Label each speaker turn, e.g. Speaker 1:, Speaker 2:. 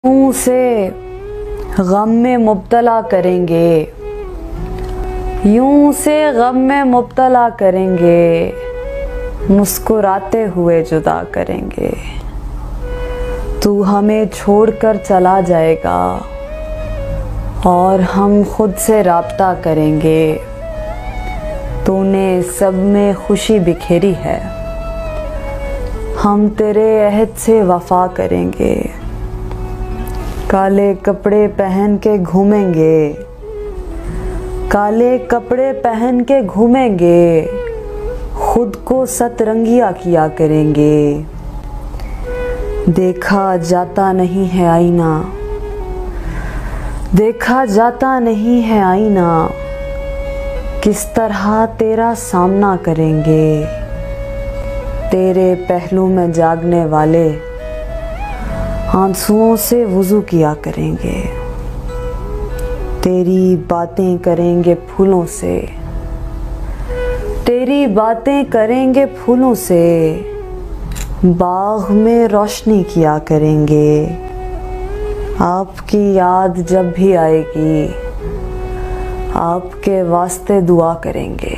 Speaker 1: मुंह से गम में मुब्तला करेंगे, यूं से गम में मुब्तला करेंगे, मुस्कुराते हुए जुदा करेंगे। तू हमें छोड़कर चला जाएगा और हम खुद से राब्ता करेंगे। तूने सब में खुशी बिखेरी है, हम तेरे अहद से वफा करेंगे। काले कपड़े पहन के घूमेंगे, काले कपड़े पहन के घूमेंगे, खुद को सतरंगिया किया करेंगे। देखा जाता नहीं है आईना, देखा जाता नहीं है आईना, किस तरह तेरा सामना करेंगे। तेरे पहलू में जागने वाले आंसुओं से वुज़ू किया करेंगे। तेरी बातें करेंगे फूलों से, तेरी बातें करेंगे फूलों से, बाग में रोशनी किया करेंगे। आपकी याद जब भी आएगी, आपके वास्ते दुआ करेंगे।